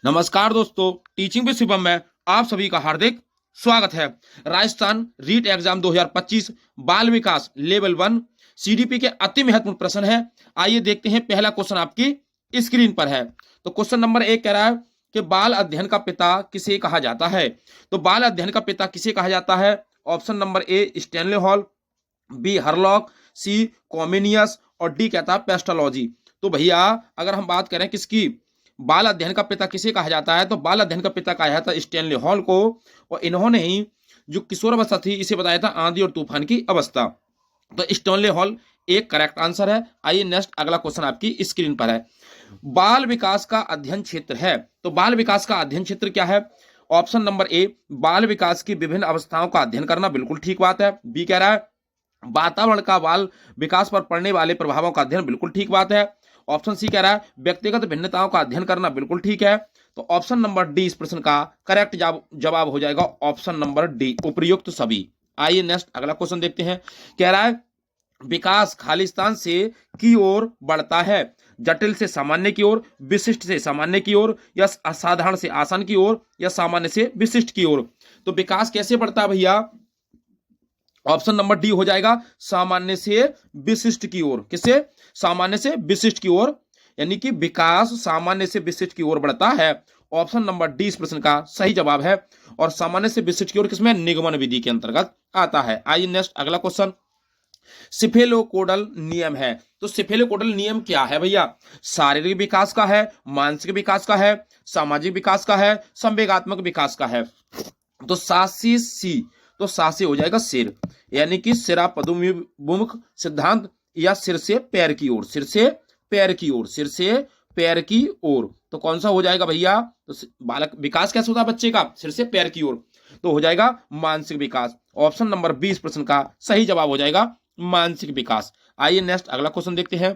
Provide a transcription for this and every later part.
नमस्कार दोस्तों, teaching with Shivam में आप सभी का हार्दिक स्वागत है। राजस्थान रीट एग्जाम 2025 बाल विकास लेवल 1 सीडीपी के अति महत्वपूर्ण प्रश्न है। आइए देखते हैं। पहला क्वेश्चन आपकी स्क्रीन पर है। तो क्वेश्चन नंबर 1 कह रहा है कि बाल अध्ययन का पिता किसे कहा जाता है। तो बाल अध्ययन का पिता किसे कहा जाता है? Option number A Stanley Hall, B Hurlock, C Comenius और डी कहता है पेस्टोलॉजी। तो भैया अगर हम बात करें किसकी, बाल अध्ययन का पिता किसे कहा जाता है, तो बाल अध्ययन का पिता कहा जाता है स्टैनले हॉल को। और इन्होंने ही जो किशोर अवस्था थी इसे बताया था आंधी और तूफान की अवस्था। तो स्टैनले हॉल एक करेक्ट आंसर है। आइए नेक्स्ट अगला क्वेश्चन आपकी स्क्रीन पर है। बाल विकास का अध्ययन क्षेत्र है। तो बाल विकास का अध्ययन क्षेत्र क्या है? ऑप्शन नंबर ए बाल विकास की विभिन्न अवस्थाओं का अध्ययन करना, बिल्कुल ठीक बात है। बी कह रहा है वातावरण का बाल विकास पर पड़ने वाले प्रभावों का अध्ययन, बिल्कुल ठीक बात है। ऑप्शन सी कह रहा है व्यक्तिगत भिन्नताओं का अध्ययन करना, बिल्कुल ठीक है। तो ऑप्शन नंबर डी इस प्रश्न का करेक्ट जवाब हो जाएगा ऑप्शन नंबर डी, उपयुक्त सभी। आइए नेक्स्ट अगला क्वेश्चन देखते हैं। कह रहा है विकास खालिस्तान से की ओर बढ़ता है, जटिल से सामान्य की ओर, विशिष्ट से सामान्य की ओर, या असाधारण से आसान की ओर, या सामान्य से विशिष्ट की ओर। तो विकास कैसे बढ़ता है भैया? ऑप्शन नंबर डी हो जाएगा सामान्य से विशिष्ट की ओर। किसे? सामान्य से विशिष्ट की ओर, यानी कि विकास सामान्य से विशिष्ट की ओर बढ़ता है। ऑप्शन नंबर डी इस प्रश्न का सही जवाब है। और सामान्य से विशिष्ट की ओर किसमें? निगमन विधि के अंतर्गत आता है। आइए नेक्स्ट अगला क्वेश्चन। सिफेलोकोडल नियम है। तो सिफेलोकोडल नियम क्या है भैया? शारीरिक विकास का है, मानसिक विकास का है, सामाजिक विकास का है, संवेगात्मक विकास का है। तो सासी सी, तो सासे हो जाएगा सिर, यानी कि सिरा पदोन्मुख सिद्धांत, या सिर से पैर की ओर, सिर से पैर की ओर, सिर से पैर की ओर। तो कौन सा हो जाएगा भैया? तो बालक विकास कैसे होता है बच्चे का? सिर से पैर की ओर। तो हो जाएगा मानसिक विकास। ऑप्शन नंबर 20 प्रश्न का सही जवाब हो जाएगा मानसिक विकास। आइए नेक्स्ट अगला क्वेश्चन देखते हैं।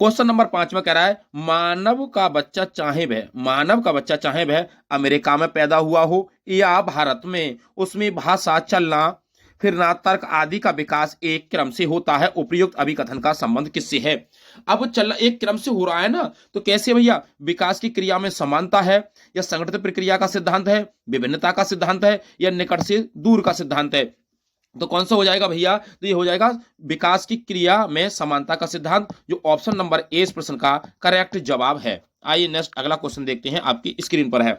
क्वेश्चन नंबर 5 में कह रहा है मानव का बच्चा चाहे वह अमेरिका में पैदा हुआ हो या भारत में, उसमें भाषा, चलना फिरना, तर्क आदि का विकास एक क्रम से होता है। उपयुक्त अभिकथन का संबंध किससे है? अब चलना एक क्रम से हो रहा है ना, तो कैसे भैया? विकास की क्रिया में समानता है, या संगठित प्रक्रिया का सिद्धांत है, विभिन्नता का सिद्धांत है, या निकट से दूर का सिद्धांत है। तो कौन सा हो जाएगा भैया? तो ये हो जाएगा विकास की क्रिया में समानता का सिद्धांत, जो ऑप्शन नंबर ए इस प्रश्न का करेक्ट जवाब है। आइए नेक्स्ट अगला क्वेश्चन देखते हैं, आपकी स्क्रीन पर है।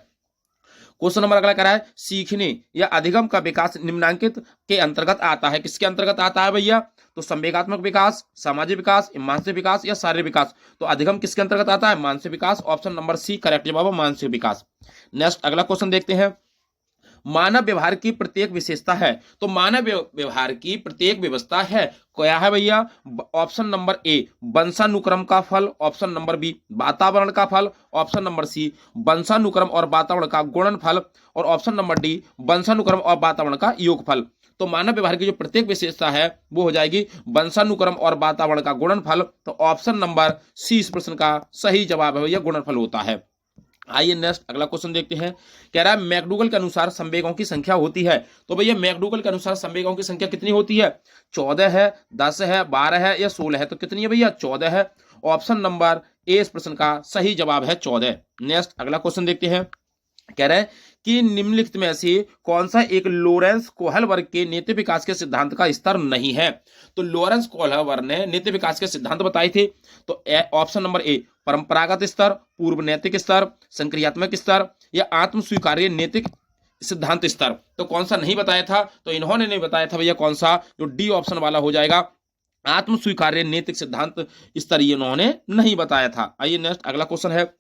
क्वेश्चन नंबर अगला कह रहा है सीखने या अधिगम का विकास निम्नांकित के अंतर्गत आता है। किसके अंतर्गत आता है भैया? तो संवेगात्मक विकास, सामाजिक विकास, मानसिक विकास, या शारीरिक विकास। तो अधिगम किसके अंतर्गत आता है? मानसिक विकास। ऑप्शन नंबर सी करेक्ट जवाब है मानसिक विकास। नेक्स्ट अगला क्वेश्चन देखते हैं। मानव व्यवहार की प्रत्येक विशेषता है। तो मानव व्यवहार की प्रत्येक व्यवस्था है, क्या है भैया? ऑप्शन नंबर ए वंशानुक्रम का फल, ऑप्शन नंबर बी वातावरण का फल, ऑप्शन नंबर सी वंशानुक्रम और वातावरण का गुणनफल, और ऑप्शन नंबर डी वंशानुक्रम और वातावरण का योगफल। तो मानव व्यवहार की जो प्रत्येक विशेषता है वो हो जाएगी वंशानुक्रम और वातावरण का गुणनफल। तो ऑप्शन नंबर सी इस प्रश्न का सही जवाब है भैया, गुणनफल होता है। आइए नेक्स्ट अगला क्वेश्चन देखते हैं। कह रहा है मैकडूगल के अनुसार संवेगों की संख्या होती है। तो भैया मैकडूगल के अनुसार संवेगों की संख्या कितनी होती है? 14 है, 10 है, 12 है, या 16 है। तो कितनी है भैया? 14 है। ऑप्शन नंबर ए इस प्रश्न का सही जवाब है 14। नेक्स्ट अगला क्वेश्चन देखते हैं। कह रहे हैं कि निम्नलिखित में से कौन सा एक लोरेंस कोहल वर्ग के नेत्र विकास के सिद्धांत का स्तर नहीं है? तो लोरेंस कोहल वर्ग ने नेत्र विकास के सिद्धांत बताए थे। तो ऑप्शन नंबर ए परंपरागत स्तर, पूर्व नैतिक स्तर, संक्रियात्मक स्तर, या आत्म स्वीकार्य नैतिक सिद्धांत स्तर। तो कौन सा नहीं बताया था? तो इन्होंने नहीं बताया था भैया कौन सा, जो डी ऑप्शन वाला हो जाएगा आत्म स्वीकार्य नैतिक सिद्धांत स्तर, ये इन्होंने नहीं बताया था। आइए नेक्स्ट अगला क्वेश्चन है।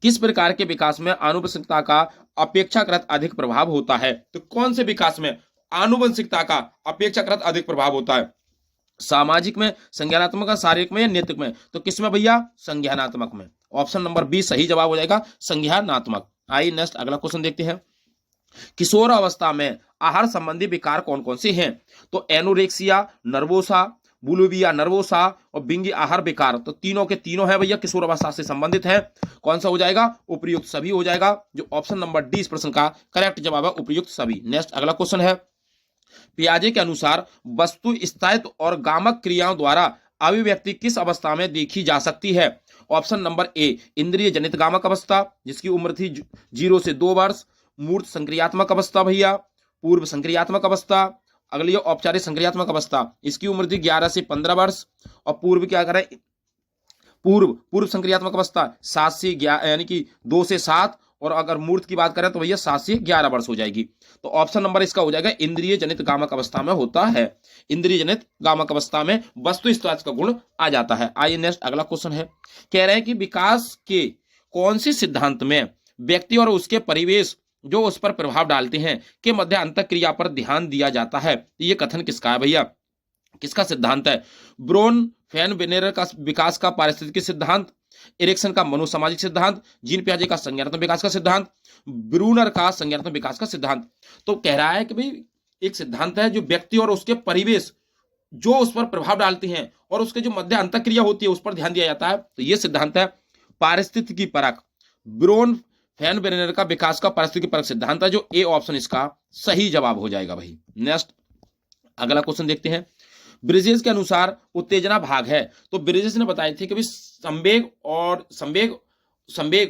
किस प्रकार के विकास में आनुवंशिकता का अपेक्षाकृत अधिक प्रभाव होता है? तो कौन से विकास में आनुवंशिकता का अपेक्षाकृत अधिक प्रभाव होता है? सामाजिक में, संज्ञानात्मक, शारीरिक में, या नैतिक में? तो किसमें भैया? संज्ञानात्मक में। ऑप्शन नंबर बी सही जवाब हो जाएगा संज्ञानात्मक। आइए नेक्स्ट अगला क्वेश्चन देखते हैं। किशोर अवस्था में आहार संबंधी विकार कौन कौन से हैं? तो एनोरेक्सिया नर्वोसा, बुलिमिया नर्वोसा और बिंगी आहार विकार। तो तीनों के तीनों है भैया किशोर अवस्था से संबंधित है। कौन सा हो जाएगा? उपयुक्त सभी हो जाएगा, जो ऑप्शन नंबर डी इस प्रश्न का करेक्ट जवाब है उपयुक्त सभी। नेक्स्ट अगला क्वेश्चन है। पियाजे के अनुसार वस्तु स्थायित्व और गामक क्रियाओं द्वारा अभिव्यक्ति किस अवस्था में देखी जा सकती है? ऑप्शन नंबर ए इंद्रिय जनित गामक अवस्था, जिसकी उम्र थी 0 से 2 वर्ष। मूर्त संक्रियात्मक अवस्था भैया, पूर्व संक्रियात्मक अवस्था, अगली औपचारिक संक्रियात्मक अवस्था, इसकी उम्र थी 11 से 15 वर्ष। और पूर्व क्या करें, पूर्व संक्रियात्मक अवस्था 7 से 11 यानी कि 2 से 7, और अगर मूर्त की बात करें तो भैया 7 से 11 वर्ष हो जाएगी। तो ऑप्शन नंबर इसका हो जाएगा इंद्रिय जनित गामक अवस्था में होता है। इंद्रिय जनित गामक अवस्था में वस्तु स्थिति का गुण आ जाता है। आइए नेक्स्ट अगला क्वेश्चन है, कह रहे हैं कि विकास के कौन से सिद्धांत में व्यक्ति और उसके परिवेश जो उस पर प्रभाव डालते हैं के मध्य अंतःक्रिया पर ध्यान दिया जाता है। ये कथन किसका है भैया, किसका सिद्धांत है? ब्रोन फैन बेनेरर का विकास का पारिस्थितिक सिद्धांत, एरिक्सन का मनोसामाजिक सिद्धांत, जीन पियाजे का संज्ञानात्मक विकास का सिद्धांत, ब्रूनर का संज्ञानात्मक विकास का सिद्धांत। तो कह रहा है कि भाई एक सिद्धांत है जो व्यक्ति और उसके परिवेश जो उस पर प्रभाव डालते हैं और उसके जो मध्य अंतःक्रिया होती है उस पर ध्यान दिया जाता है। तो यह सिद्धांत है पारिस्थितिकी परक, ब्रोन फैन बेनेरर का विकास का पारिस्थितिकी परक सिद्धांत है, जो ए ऑप्शन इसका सही जवाब हो जाएगा भाई। नेक्स्ट अगला क्वेश्चन देखते हैं, ब्रिजेस के अनुसार उत्तेजना भाग है। तो ब्रिजेस ने बताई थी कि भाई संवेग और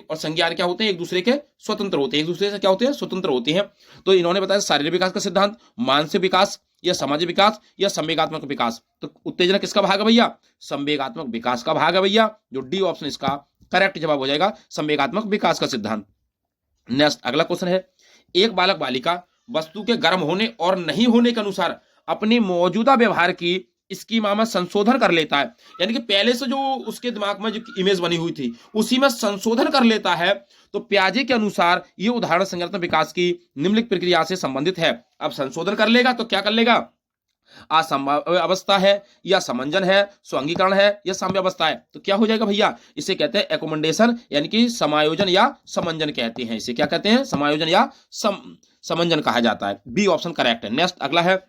संज्ञान क्या होते हैं, एक दूसरे के स्वतंत्र होते हैं, एक दूसरे से क्या होते हैं, स्वतंत्र होते हैं। तो इन्होंने बताया शारीरिक विकास का सिद्धांत, मानसिक विकास या सामाजिक विकास या संवेगात्मक विकास। तो उत्तेजना किसका भाग है भैया, संवेगात्मक विकास का भाग है भैया, जो डी ऑप्शन इसका करेक्ट जवाब हो जाएगा, संवेगात्मक विकास का सिद्धांत। नेक्स्ट अगला क्वेश्चन है, एक बालक बालिका वस्तु के गर्म होने और नहीं होने के अनुसार अपने मौजूदा व्यवहार की स्कीमा में संशोधन कर लेता है। यानी कि पहले से जो उसके दिमाग में जो इमेज बनी हुई थी उसी में संशोधन कर लेता है। तो पियाजे के अनुसार ये उदाहरण संज्ञानात्मक विकास की निम्नलिखित प्रक्रिया से संबंधित है। अब संशोधन कर लेगा तो क्या कर लेगा, असमवाय अवस्था है या समंजन है, स्वांगीकरण है या साम्यावस्था है। तो क्या हो जाएगा भैया, इसे कहते हैं एकोमोडेशन यानी कि समायोजन या समंजन कहते हैं। इसे क्या कहते हैं, समायोजन या समंजन कहा जाता है। बी ऑप्शन करेक्ट है। नेक्स्ट अगला है,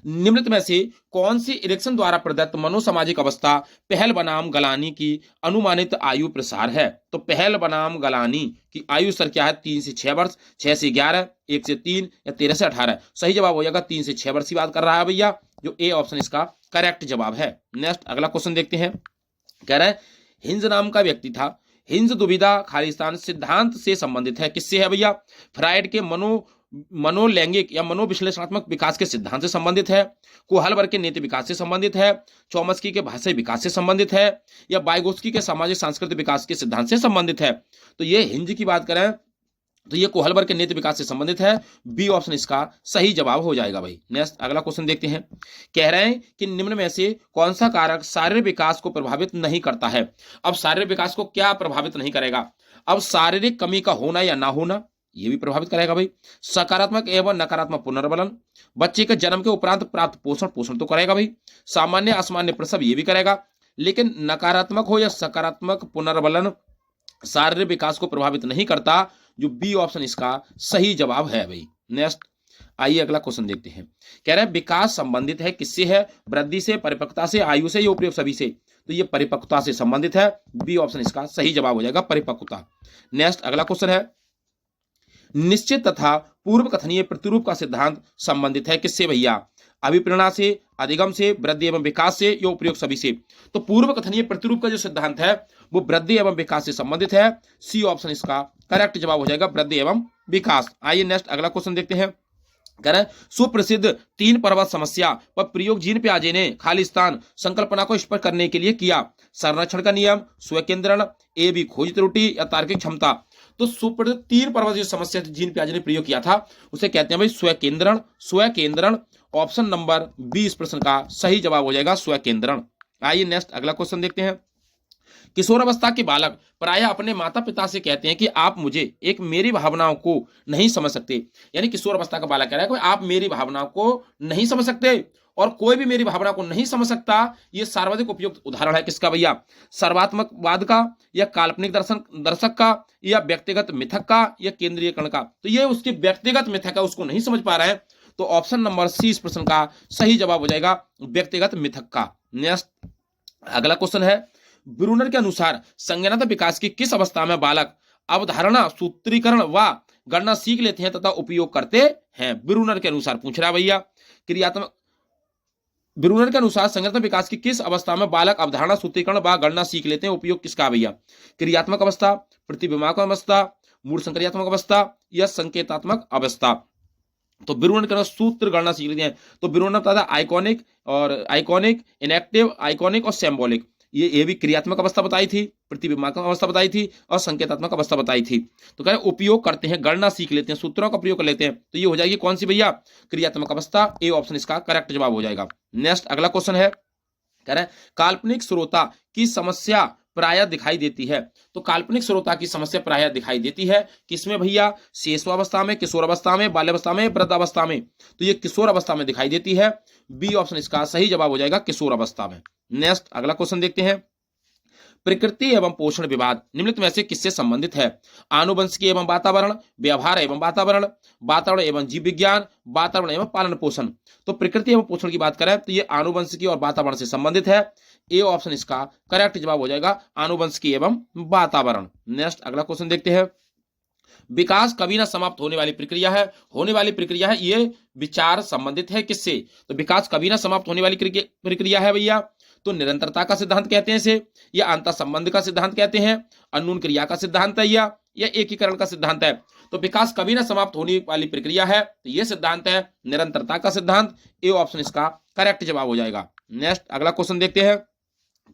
निम्नलिखित में से कौन सी इरेक्शन द्वारा प्रदत्त मनोसामाजिक अवस्था पहल बनाम गलानी की अनुमानित आयु प्रसार है। तो पहल बनाम गलानी की आयु स्तर क्या है, 3 से 6 वर्ष, 6 से 11, 1 से 3 या 13 से 18। सही जवाब हो जाएगा 3 से 6 वर्ष की बात कर रहा है भैया, जो ए ऑप्शन इसका करेक्ट जवाब है। नेक्स्ट अगला क्वेश्चन देखते हैं, कह रहा है हिंज नाम का व्यक्ति था, हिंज दुविधा खालिस्तान सिद्धांत से संबंधित है। किससे है भैया, फ्राइड के मनोलैंगिक या मनोविश्लेषणात्मक विकास के सिद्धांत से संबंधित है, कोहलबर्ग के नीति विकास से संबंधित है, चॉम्स्की के भाषाई विकास से संबंधित है या वाइगोत्स्की के सामाजिक सांस्कृतिक विकास के सिद्धांत से संबंधित है। तो ये हिंज की बात करें तो ये कोहलबर्ग के नीति विकास से संबंधित है। बी ऑप्शन इसका सही जवाब हो जाएगा भाई। नेक्स्ट अगला क्वेश्चन देखते हैं, कह रहे हैं कि निम्न में से कौन सा कारक शारीरिक विकास को प्रभावित नहीं करता है। अब शारीरिक विकास को क्या प्रभावित नहीं करेगा, अब शारीरिक कमी का होना या ना होना ये भी प्रभावित करेगा भाई। सकारात्मक एवं नकारात्मक पुनर्बलन, बच्चे के जन्म के उपरांत प्राप्त पोषण तो करेगा भाई। सामान्य असामान्य प्रसव ये भी करेगा, लेकिन नकारात्मक हो या सकारात्मक पुनर्बलन शारीरिक विकास को प्रभावित नहीं करता, जो बी ऑप्शन इसका सही जवाब है भाई। नेक्स्ट आइए अगला क्वेश्चन देखते हैं, कह रहे हैं विकास संबंधित है किससे है, वृद्धि से, परिपक्वता से, आयु से या उपयोग सभी से। तो ये परिपक्वता से संबंधित है, बी ऑप्शन इसका सही जवाब हो जाएगा, परिपक्वता। नेक्स्ट अगला क्वेश्चन है, निश्चित तथा पूर्व कथनीय प्रतिरूप का सिद्धांत संबंधित है किससे भैया, अभिप्रेरणा से, अधिगम से, वृद्धि एवं विकास से या उपयोग सभी से। तो पूर्व कथनीय प्रतिरूप का जो सिद्धांत है वो वृद्धि एवं विकास से संबंधित है, सी ऑप्शन इसका करेक्ट जवाब हो जाएगा, वृद्धि एवं विकास। आइए नेक्स्ट अगला क्वेश्चन देखते हैं, कह रहे हैं सुप्रसिद्ध 3 पर्वत समस्या पर प्रयोग जीन पियाजे ने खालिस्तान संकल्पना को स्पष्ट करने के लिए किया। संरक्षण का नियम, स्वकेंद्रण, ए बी खोज त्रुटि या तार्किक क्षमता। तो सुप्रसिद्ध 3 पर्वत जो समस्या जीन पियाजे ने प्रयोग किया था उसे कहते हैं भाई स्वकेंद्रण। ऑप्शन नंबर 20 प्रश्न का सही जवाब हो जाएगा, स्वकेंद्रण। आइए नेक्स्ट अगला क्वेश्चन देखते हैं, किशोर अवस्था के बालक प्रायः अपने माता पिता से कहते हैं कि आप मुझे एक मेरी भावनाओं को नहीं समझ सकते। यानी किशोर अवस्था का बालक कह रहा है कि आप मेरी भावनाओं को नहीं समझ सकते और कोई भी मेरी भावना को नहीं समझ सकता। ये सर्वाधिक उपयुक्त उदाहरण है किसका भैया, सर्वात्मकवाद का या काल्पनिक दर्शक का या व्यक्तिगत मिथक का या केंद्रीयकरण का। तो ये उसके व्यक्तिगत मिथक है, उसको नहीं समझ पा रहे हैं। तो ऑप्शन नंबर सी इस प्रश्न का सही जवाब हो जाएगा, व्यक्तिगत मिथक का। नेक्स्ट अगला क्वेश्चन है, ब्रूनर के अनुसार संज्ञानात्मक विकास की किस अवस्था में बालक अवधारणा, सूत्रीकरण व गणना सीख लेते हैं तथा उपयोग करते हैं। ब्रूनर के अनुसार पूछ रहा है भैया, क्रियात्मक ब्रूनर के अनुसार संगठन विकास की किस अवस्था में बालक अवधारणा, सूत्रीकरण व गणना सीख लेते हैं? उपयोग किसका है भैया? क्रियात्मक अवस्था, प्रतिबिंबात्मक अवस्था, मूल संक्रियात्मक अवस्था या संकेतात्मक अवस्था? तो ब्रूनर के अनुसार सूत्र गणना सीख लेते हैं। तो ब्रूनर ने बताया आइकॉनिक, इनएक्टिव, आइकॉनिक और सिंबॉलिक। ये भी क्रियात्मक अवस्था बताई थी, प्रतिबिंबात्मक अवस्था बताई थी और संकेतात्मक अवस्था बताई थी। तो कह रहे उपयोग करते हैं, गणना सीख लेते हैं, सूत्रों का प्रयोग कर लेते हैं। तो ये हो जाएगी कौन सी भैया? क्रियात्मक अवस्था। ए ऑप्शन इसका करेक्ट जवाब हो जाएगा। नेक्स्ट अगला क्वेश्चन है, कह रहे हैं काल्पनिक श्रोता की समस्या प्रायः दिखाई देती है। तो काल्पनिक श्रोता की समस्या प्रायः दिखाई देती है किसमें भैया? शिशुअवस्था में, किशोरावस्था में, बाल्यावस्था में, वृद्धावस्था में? तो ये किशोर अवस्था में दिखाई देती है। बी ऑप्शन इसका सही जवाब हो जाएगा, किशोर अवस्था में। नेक्स्ट अगला क्वेश्चन देखते हैं, प्रकृति एवं पोषण विवाद निम्नलिखित में से किससे संबंधित है? आनुवंशिकी एवं वातावरण, व्यवहार एवं वातावरण, वातावरण एवं जीव विज्ञान, वातावरण एवं पालन पोषण। तो प्रकृति एवं पोषण की बात करें तो ये आनुवंशिकी और वातावरण से संबंधित है। ए ऑप्शन इसका करेक्ट जवाब हो जाएगा, आनुवंशिकी एवं वातावरण। नेक्स्ट अगला क्वेश्चन देखते हैं, विकास कभी ना समाप्त होने वाली प्रक्रिया है। होने वाली प्रक्रिया है, ये विचार संबंधित है किससे? तो विकास कभी ना समाप्त होने वाली प्रक्रिया है भैया। तो निरंतरता का सिद्धांत कहते हैं इसे, या अंतर संबंध का सिद्धांत कहते हैं, अन्यून क्रिया का सिद्धांत है या एकीकरण का सिद्धांत है? तो विकास कभी ना समाप्त होने वाली प्रक्रिया है, तो यह सिद्धांत है निरंतरता का सिद्धांत। ए ऑप्शन इसका करेक्ट जवाब हो जाएगा। नेक्स्ट अगला क्वेश्चन देखते हैं,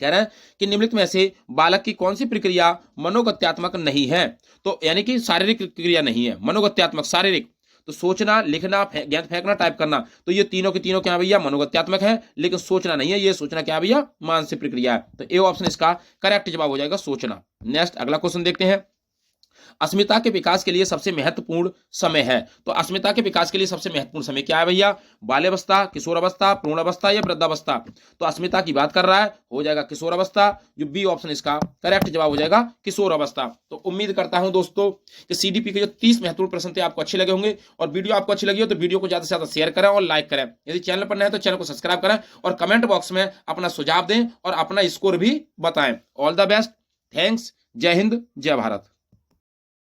कह रहे हैं कि निम्नलिखित में से बालक की कौन सी प्रक्रिया मनोगत्यात्मक नहीं है? तो यानी कि शारीरिक क्रिया नहीं है, मनोगत्यात्मक शारीरिक। तो सोचना, लिखना, गेंद फेंकना, टाइप करना, तो ये तीनों के तीनों क्या भैया? मनोगत्यात्मक है। लेकिन सोचना नहीं है, ये सोचना क्या भैया? मानसिक प्रक्रिया है। तो ए ऑप्शन इसका करेक्ट जवाब हो जाएगा, सोचना। नेक्स्ट अगला क्वेश्चन देखते हैं, अस्मिता के विकास के लिए सबसे महत्वपूर्ण समय है। तो अस्मिता के विकास के लिए सबसे महत्वपूर्ण समय क्या है भैया? बाल्यावस्था, किशोरावस्था, भ्रूणावस्था या वृद्धावस्था? तो अस्मिता की बात कर रहा है, हो जाएगा किशोरावस्था। जो बी ऑप्शन इसका करेक्ट जवाब हो जाएगा, किशोरावस्था। तो उम्मीद करता हूं दोस्तों कि सीडीपी के जो 30 महत्वपूर्ण प्रश्न थे आपको अच्छे लगे होंगे, और वीडियो आपको अच्छी लगी हो तो वीडियो को ज्यादा से ज्यादा शेयर करें और लाइक करें। यदि चैनल पर नए हैं तो चैनल को सब्सक्राइब करें और कमेंट बॉक्स में अपना सुझाव दें और अपना स्कोर भी बताएं। ऑल द बेस्ट, थैंक्स, जय हिंद, जय भारत।